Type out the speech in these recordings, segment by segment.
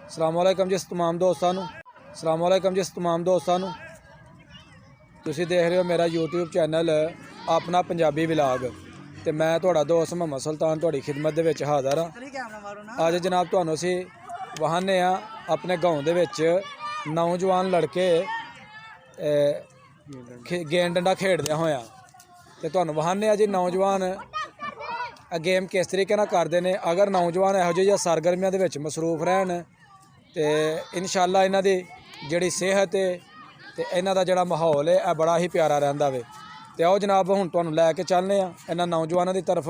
ਸਲਾਮੁਅਲੈਕਮ ਜੀ तमाम ਦੋਸਤਾਂ ਨੂੰ ਸਲਾਮੁਅਲੈਕਮ ਜੀ तमाम ਦੋਸਤਾਂ ਨੂੰ। ਤੁਸੀਂ ਦੇਖ ਰਹੇ ਹੋ ਮੇਰਾ YouTube ਚੈਨਲ ਆਪਣਾ ਪੰਜਾਬੀ ਵਲੌਗ ਤੇ ਮੈਂ ਤੁਹਾਡਾ ਦੋਸਤ ਮੁਹੰਮਦ ਸੁਲਤਾਨ ਤੁਹਾਡੀ ਖਿਦਮਤ ਦੇ ਵਿੱਚ ਹਾਜ਼ਰ ਹਾਂ। ਅੱਜ ਜਨਾਬ ਤੁਹਾਨੂੰ ਅਸੀਂ ਵਹਾਨੇ ਆ ਆਪਣੇ ਗਾਉਂ ਦੇ ਵਿੱਚ ਨੌਜਵਾਨ ਲੜਕੇ ਗੇਮ ਡੰਡਾ ਖੇਡਦਿਆਂ ਹੋਇਆ ਤੇ ਤੁਹਾਨੂੰ ਵਹਾਨੇ ਆ ਜੀ ਨੌਜਵਾਨ गेम किस तरीके करते हैं। अगर नौजवान यहो जिही सरगर्मियों के विच मसरूफ रहन तो इंशाअल्लाह इन्हां दी जिहड़ी सेहत ते इन्हां दा जिहड़ा माहौल है बड़ा ही प्यारा रहिंदा वे। तो आओ जनाब हुण तुहानूं लैके चलने आ इन्हां नौजवानों की तरफ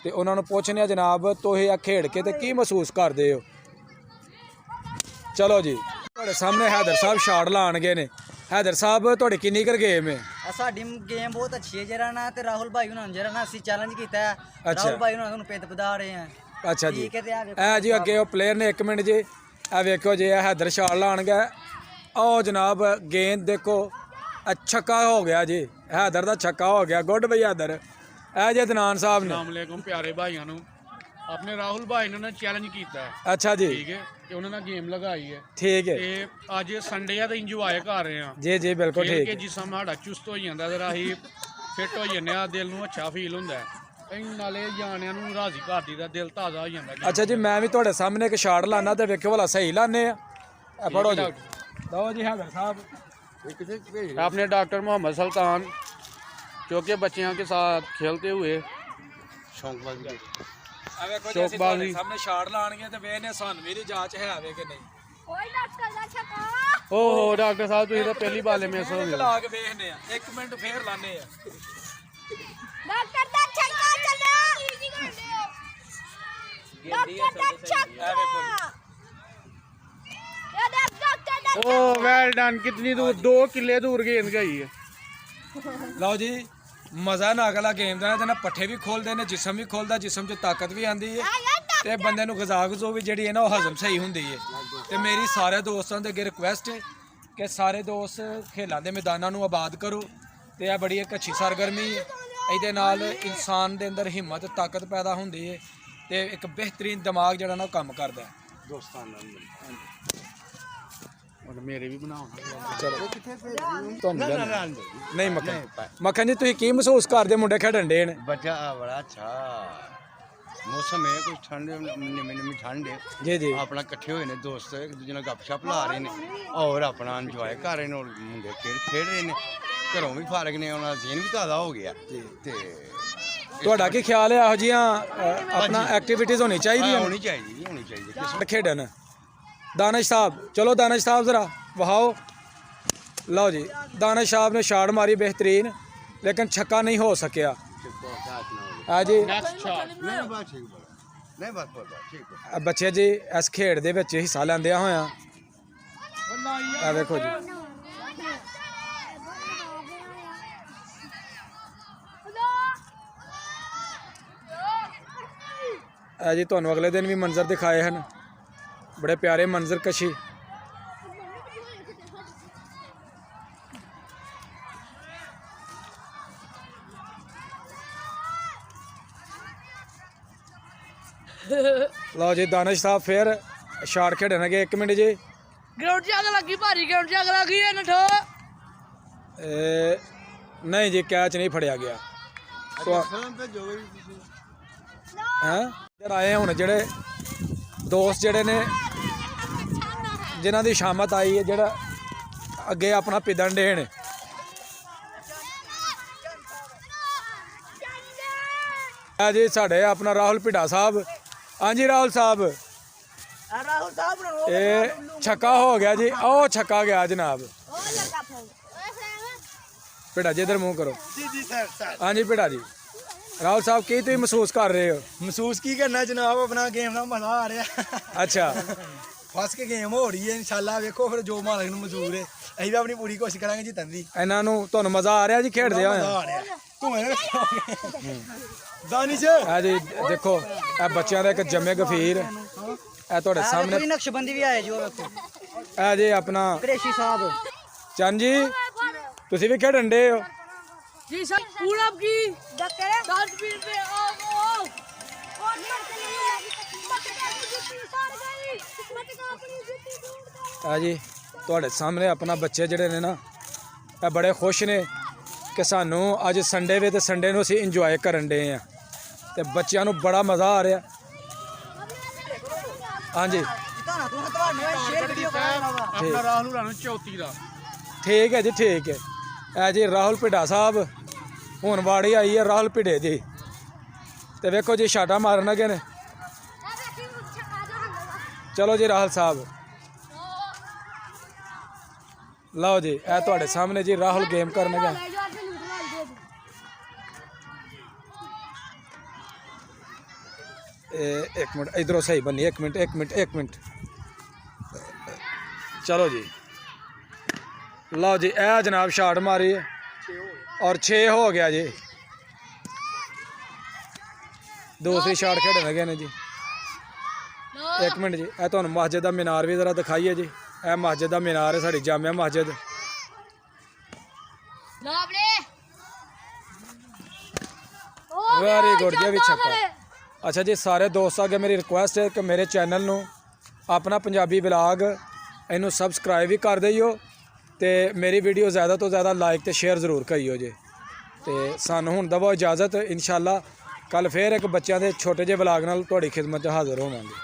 ते उन्हां नूं पुछने आ जनाब तुसीं आ खेड के ते की महसूस करदे हो। चलो जी तुहाडे सामने हैदर साहब शाट लाण गए ने। हैदर साहब तुहाडी किन्नी कर गेम है? साडी गेम बहुत अच्छी है जरा ना ते राहुल भाई हुणां जरा ना असीं चैलेंज कीता है। राहुल भाई हुणां नूं पित बधा रहे हैं। अच्छा जी ठीक है ते ए जी अगे प्लेयर ने 1 मिनट जी ए वेखो जी हैदर शाट लाण गया। आओ जनाब गेंद देखो छक्का हो गया जी। हैदर दा छक्का हो गया। गुड भाई हैदर। ए जी अदनान साहब ने अस्सलाम वालेकुम प्यारे भाइयों नूं अपने राहुल भाई ने चैलेंज किया है। अच्छा जी ठीक है कि उन्होंने गेम लगाई है। ठीक है ते अज संडे है तो इंजॉय कर रहे हैं। जी जी बिल्कुल ठीक है। जिसम साडा चुस्त हो जाता है असी फिट हो जाने दिल नूं अच्छा फील होंदा है नाले जाणियां नूं राजी कर दीदा दिल ताज़ा हो जाता है। अच्छा जी मैं भी तुहाडे सामने एक शाट लाना ते वेखो भला सही लाने आ। फड़ो जी दो जी हैदर साहब। अपने डॉक्टर मोहम्मद सुल्तान जो कि बच्चियों के साथ खेलते हुए शौकबाजी शौकबाजी सामने शाट लाणगे ते वेखने सानू भी जांच है वे कि नहीं। ओहो डॉक्टर साहब तुसीं तो पहली बाले में सो गए। ला के वेखने आ 1 मिनट फेर लाने आ। डॉक्टर दा छक्का चला डॉक्टर दा छक्का ये देख डॉक्टर दा। ओ वेल डन। कितनी दूर 2 किले दूर गेंद गई है। लो जी मज़ा ना अगला गेम का ना पट्ठे भी खोलते हैं जिसम भी खोलता जिसम च ताकत भी आती है तो बंदे गज़ा गुजो भी जी है ना हजम सही होंगी है। तो मेरी सारे दोस्तों के अगे रिक्वेस्ट है कि सारे दोस्त खेलों के मैदानों को आबाद करो। तो यह बड़ी एक अच्छी सरगर्मी है। ये इंसान के अंदर हिम्मत ताकत पैदा होंगी है तो एक बेहतरीन दिमाग जो ना काम करता है। दोस्तों मेरे भी बनाओ। चलो नहीं मक्खन जी तुम की महसूस करते मुंडे खेडन डे ने? बच्चा बड़ा अच्छा मौसम है कुछ ठंड नमी ठंड है जी जी अपना कट्ठे हुए ने दोस्त एक दूजे नाल गपशप ला रहे हैं और अपना इंजॉय कर रहे हैं और मुंडे खेड रहे हैं घरों भी फारग ने उन्होंने जेन भी ताज़ा हो गया। ਤੁਹਾਡਾ ਕੀ ख्याल है ਇਹੋ ਜਿਹੀਆਂ अपना एक्टिविटीज़ होनी चाहिए होनी चाहिए खेडन। दानिश साहब चलो दानिश साहब ज़रा वहाओ। लो जी दानिश साहब ने शाट मारी बेहतरीन लेकिन छक्का नहीं हो सकिया। हाँ जी बच्चे जी इस खेड दे विच हिस्सा लैंदिया होया देखो जी जी तुहानूं अगले दिन भी मंजर दिखाए हैं बड़े प्यारे मंजर कशी। लो जी दानिश साहब फिर शाट खेडनगे 1 मिनट जी। ग्राउंड च अग लगी भारी ग्राउंड च अग लगी है नठो नहीं जी कैच नहीं फड़िया गया। हैं इधर आए हुण जेड़े दोस्त जेड़े ने जिन्हां दी शामत आई है जेड़ा अगे अपना पिदन डे ने। जी साढ़े अपना राहुल भिड्डा साहब। हाँ जी राहुल साहब ये छक्का हो गया जी। ओ छक्का गया जनाब। भिड्डा जी इधर मुँह करो। हाँ जी भिड्डा जी राहुल साहब की तुम महसूस कर रहे हो? महसूस की करना जनाब अपना गेम का मजा आ रहा। अच्छा फस के गेम हो रही है इंशाल्लाह वेखो फिर जो मालिक नूं मंजूर है असीं भी अपनी पूरी कोशिश करांगे जितन दी। इन्हां नूं तुहानूं मजा आ रहा जी खेडदे होए? दानिश है जी देखो ए बच्चों का एक जमे गफीर ए तुहाडे सामने नक्शबंदी भी आए जो वेखो ए जी अपना कुरैशी साहब। चंद जी तुसीं भी खेडन डे हो? जी सर पूरा की डॉक्टर 10 मिनट में आओ ਆ ਜੀ ਤੁਹਾਡੇ ਸਾਹਮਣੇ ਆਪਣਾ ਬੱਚੇ ਜਿਹੜੇ ਨੇ ਨਾ ਇਹ ਬੜੇ ਖੁਸ਼ ਨੇ ਕਿ ਸਾਨੂੰ ਅੱਜ ਸੰਡੇ ਵੇ ਤੇ ਸੰਡੇ ਨੂੰ ਅਸੀਂ ਇੰਜੋਏ ਕਰਨ ਦੇ ਆ ਤੇ ਬੱਚਿਆਂ ਨੂੰ ਬੜਾ ਮਜ਼ਾ ਆ ਰਿਹਾ। ਹਾਂਜੀ ਆਪਣਾ ਰਾਹੁਲ ਹੁਣਾਂ ਨੂੰ 34 ਦਾ ਠੀਕ ਹੈ ਜੀ, ਠੀਕ ਹੈ। ਇਹ ਜੀ ਰਾਹੁਲ ਭਿੱਡਾ ਸਾਹਿਬ ਹੁਣ ਵਾੜੀ ਆਈ ਹੈ ਰਾਹੁਲ ਭਿੱਡੇ ਦੀ ਤੇ ਵੇਖੋ ਜੀ ਛਾਟਾ ਮਾਰਨ ਲੱਗੇ ਨੇ। ਚਲੋ ਜੀ ਰਾਹੁਲ ਸਾਹਿਬ ਲਓ ਜੀ ਇਹ ਤੁਹਾਡੇ ਸਾਹਮਣੇ ਜੀ ਰਾਹੁਲ ਗੇਮ ਕਰਨ ਲੱਗਾ। एक मिनट इधरों सही बनी, एक मिनट चलो जी लो जी ए जनाब शाट मारी है और 6 हो गया जी। दूसरी शाट खेडन लगे ने जी। एक मिनट जी ए तुहानू मस्जिद का मीनार भी जरा दिखाइए जी। ए मस्जिद का मीनार है साड़ी जामिया मस्जिद। वेरी गुड जी भी छक्का। अच्छा जी सारे दोस्त अगे मेरी रिक्वेस्ट है कि मेरे चैनल ਨੂੰ अपना पंजाबी व्लॉग ਇਹਨੂੰ सबसक्राइब भी कर दियो ਤੇ मेरी वीडियो ज़्यादा तो ज़्यादा लाइक ਤੇ शेयर ज़रूर करियो जी। ਤੇ ਸਾਨੂੰ ਹੁਣ ਦਵੋ इजाज़त। इंशाअल्लाह कल फिर एक बच्चों के छोटे ਜਿਹੇ व्लॉग ਨਾਲ ਤੁਹਾਡੀ खिदमत 'ਚ हाज़र होवांगे।